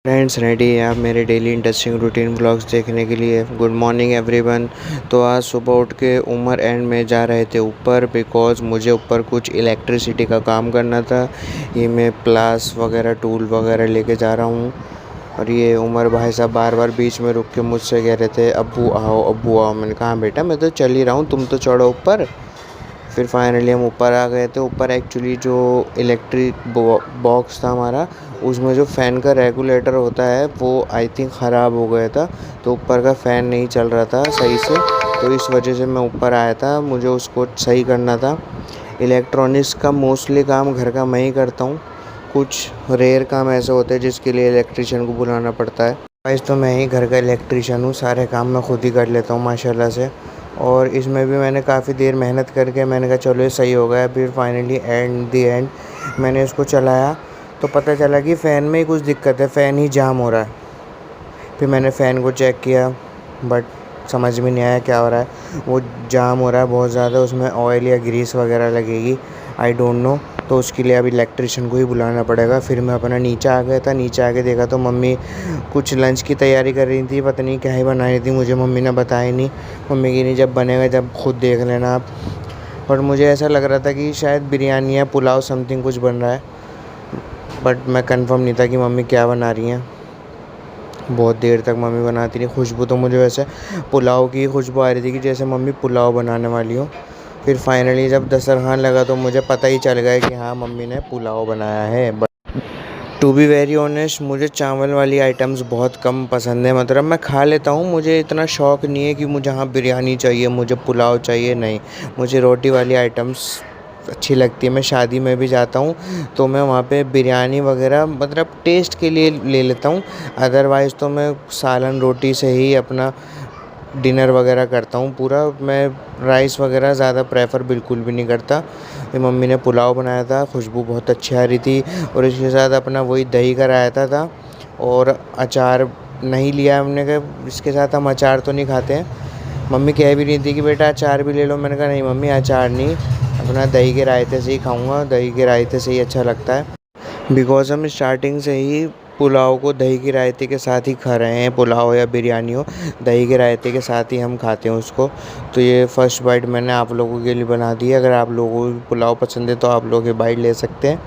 Friends ready हैं आप मेरे डेली इंटरेस्टिंग रूटीन व्लॉग्स देखने के लिए। Good morning everyone. तो आज सुबह उठ के उमर एंड में जा रहे थे ऊपर, बिकॉज मुझे ऊपर कुछ इलेक्ट्रिसिटी का काम करना था। ये मैं प्लास वगैरह टूल वगैरह लेके जा रहा हूँ। और ये उमर भाई साहब बार बार बीच में रुक के मुझसे कह रहे थे अब्बू आओ अब्बू आओ। मैंने कहा बेटा मैं तो चल ही रहा हूँ, तुम तो चढ़ो ऊपर। फिर फाइनली हम ऊपर आ गए थे। ऊपर एक्चुअली जो इलेक्ट्रिक बॉक्स था हमारा, उसमें जो फ़ैन का रेगुलेटर होता है वो आई थिंक ख़राब हो गया था। तो ऊपर का फ़ैन नहीं चल रहा था सही से, तो इस वजह से मैं ऊपर आया था। मुझे उसको सही करना था। इलेक्ट्रॉनिक्स का मोस्टली काम घर का मैं ही करता हूँ। कुछ रेयर काम ऐसे होते हैं जिसके लिए इलेक्ट्रिशियन को बुलाना पड़ता है। वैसे तो मैं ही घर का इलेक्ट्रिशियन हूँ, सारे काम मैं खुद ही कर लेता हूँ माशाल्लाह से। और इसमें भी मैंने काफ़ी देर मेहनत करके मैंने कहा चलो ये सही हो गया। फिर फाइनली एंड मैंने इसको चलाया तो पता चला कि फ़ैन में ही कुछ दिक्कत है, फ़ैन ही जाम हो रहा है। फिर मैंने फ़ैन को चेक किया, बट समझ में नहीं आया क्या हो रहा है। वो जाम हो रहा है बहुत ज़्यादा, उसमें ऑयल या ग्रीस वगैरह लगेगी, आई डोंट नो। तो उसके लिए अब इलेक्ट्रिशियन को ही बुलाना पड़ेगा। फिर मैं अपना नीचे आ गया था। नीचे आके देखा तो मम्मी कुछ लंच की तैयारी कर रही थी, पता नहीं क्या ही बना रही थी, मुझे मम्मी ने बताया नहीं। मम्मी की नहीं, जब बनेगा जब खुद देख लेना आप। बट मुझे ऐसा लग रहा था कि शायद बिरयानी या पुलाव समथिंग कुछ बन रहा है, बट मैं कंफर्म नहीं था कि मम्मी क्या बना रही हैं। बहुत देर तक मम्मी बनाती रही। खुशबू तो मुझे वैसे पुलाव की खुशबू आ रही थी कि जैसे मम्मी पुलाव बनाने वाली हो। फिर फाइनली जब दस्तरखान लगा तो मुझे पता ही चल गया कि हाँ मम्मी ने पुलाव बनाया है। But to be very honest, मुझे चावल वाली आइटम्स बहुत कम पसंद है। मतलब मैं खा लेता हूँ, मुझे इतना शौक़ नहीं है कि मुझे हाँ बिरयानी चाहिए, मुझे पुलाव चाहिए, नहीं। मुझे रोटी वाली आइटम्स अच्छी लगती है। मैं शादी में भी जाता हूँ तो मैं वहाँ पे बिरयानी वगैरह मतलब टेस्ट के लिए ले लेता हूँ। अदरवाइज़ तो मैं सालन रोटी से ही अपना डिनर वगैरह करता हूँ पूरा। मैं राइस वगैरह ज़्यादा प्रेफर बिल्कुल भी नहीं करता। फिर मम्मी ने पुलाव बनाया था, खुशबू बहुत अच्छी आ रही थी। और इसके साथ अपना वही दही का रायता था और अचार नहीं लिया हमने, कहा इसके साथ हम अचार तो नहीं खाते हैं। मम्मी कह भी रही थी कि बेटा अचार भी ले लो। मैंने कहा नहीं मम्मी अचार नहीं, अपना दही के रायते से ही खाऊंगा, दही के रायते से ही अच्छा लगता है। बिकॉज़ हम स्टार्टिंग से ही पुलाव को दही के रायते के साथ ही खा रहे हैं। पुलाव या बिरयानी हो, दही के रायते के साथ ही हम खाते हैं उसको। तो ये फ़र्स्ट बाइट मैंने आप लोगों के लिए बना दी है। अगर आप लोगों को पुलाव पसंद है तो आप लोग ये बाइट ले सकते हैं।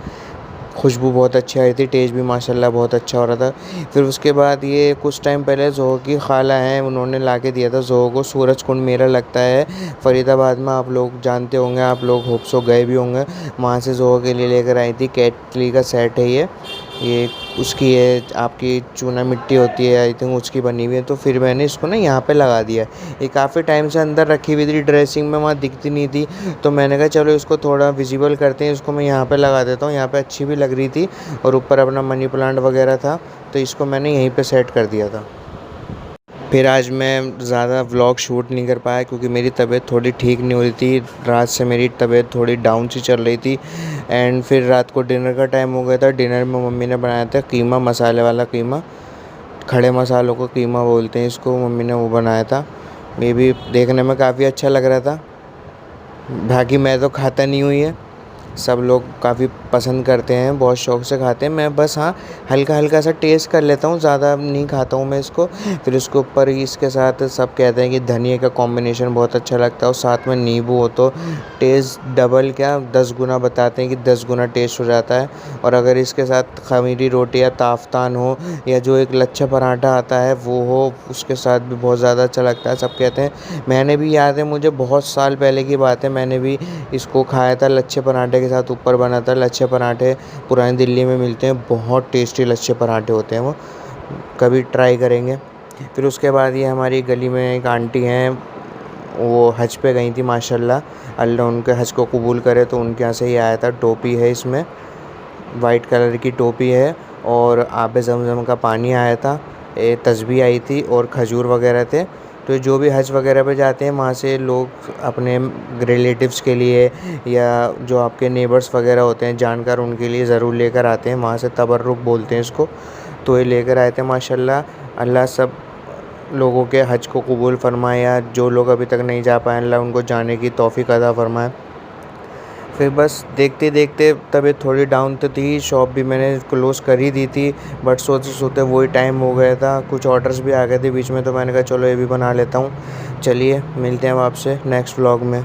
खुशबू बहुत अच्छी आई थी, टेस्ट भी माशाल्लाह बहुत अच्छा हो रहा था। फिर उसके बाद ये कुछ टाइम पहले ज़ोहो की खाला हैं, उन्होंने ला के दिया था ज़ोहो को। सूरज कुंड मेला लगता है फ़रीदाबाद में, आप लोग जानते होंगे, आप लोग होप सो गए भी होंगे। वहाँ से ज़ोहो के लिए लेकर आई थी। केटली का सेट है ये उसकी है, आपकी चूना मिट्टी होती है आई थिंक उसकी बनी हुई है। तो फिर मैंने इसको ना यहाँ पे लगा दिया। ये काफ़ी टाइम से अंदर रखी हुई थी ड्रेसिंग में, वहाँ दिखती नहीं थी। तो मैंने कहा चलो इसको थोड़ा विजिबल करते हैं, इसको मैं यहाँ पे लगा देता हूँ। यहाँ पे अच्छी भी लग रही थी और ऊपर अपना मनी प्लांट वगैरह था, तो इसको मैंने यहीं पे सेट कर दिया था। फिर आज मैं ज़्यादा व्लॉग शूट नहीं कर पाया क्योंकि मेरी तबीयत थोड़ी ठीक नहीं हो रही थी। रात से मेरी तबीयत थोड़ी डाउन सी चल रही थी। एंड फिर रात को डिनर का टाइम हो गया था। डिनर में मम्मी ने बनाया था कीमा, मसाले वाला कीमा, खड़े मसालों को कीमा बोलते हैं इसको। मम्मी ने वो बनाया था, मे भी देखने में काफ़ी अच्छा लग रहा था। बाकी मैं तो खाता नहीं हूँ ये, सब लोग काफ़ी पसंद करते हैं, बहुत शौक़ से खाते हैं। मैं बस हाँ हल्का हल्का सा टेस्ट कर लेता हूँ, ज़्यादा नहीं खाता हूँ मैं इसको। फिर उसके ऊपर इसके साथ सब कहते हैं कि धनिया का कॉम्बिनेशन बहुत अच्छा लगता है, और साथ में नींबू हो तो टेस्ट डबल क्या 10 गुना, बताते हैं कि 10 गुना टेस्ट हो जाता है। और अगर इसके साथ खमीरी रोटी या ताफ्तान हो, या जो एक लच्छा पराठा आता है वो हो, उसके साथ भी बहुत ज़्यादा अच्छा लगता है, सब कहते हैं। मैंने भी, याद है मुझे, बहुत साल पहले की बात है, मैंने भी इसको खाया था लच्छे पराठे के साथ। ऊपर बना था लच्छे पराठे, पुरानी दिल्ली में मिलते हैं, बहुत टेस्टी लच्छे पराठे होते हैं वो, कभी ट्राई करेंगे। फिर उसके बाद ये हमारी गली में एक आंटी हैं, वो हज पे गई थी माशाल्लाह, अल्लाह उनके हज को कबूल करे। तो उनके यहाँ से ही आया था। टोपी है इसमें, वाइट कलर की टोपी है, और आबे ज़मज़म का पानी आया था, तस्बीह आई थी और खजूर वगैरह थे। तो जो भी हज वगैरह पे जाते हैं वहाँ से लोग अपने रिलेटिव्स के लिए या जो आपके नेबर्स वगैरह होते हैं जानकार, उनके लिए ज़रूर लेकर आते हैं। वहाँ से तबर्रुक बोलते हैं इसको। तो ये लेकर आए थे माशाल्लाह। अल्लाह सब लोगों के हज को कबूल फरमाए, या जो लोग अभी तक नहीं जा पाए अल्लाह उनको जाने की तौफ़ीक अता फरमाए। फिर बस देखते देखते तबीयत थोड़ी डाउन तो थी, शॉप भी मैंने क्लोज़ कर ही दी थी, बट सोते सोते वही टाइम हो गया था। कुछ ऑर्डर्स भी आ गए थे बीच में, तो मैंने कहा चलो ये भी बना लेता हूँ। चलिए मिलते हैं अब आपसे नेक्स्ट व्लॉग में।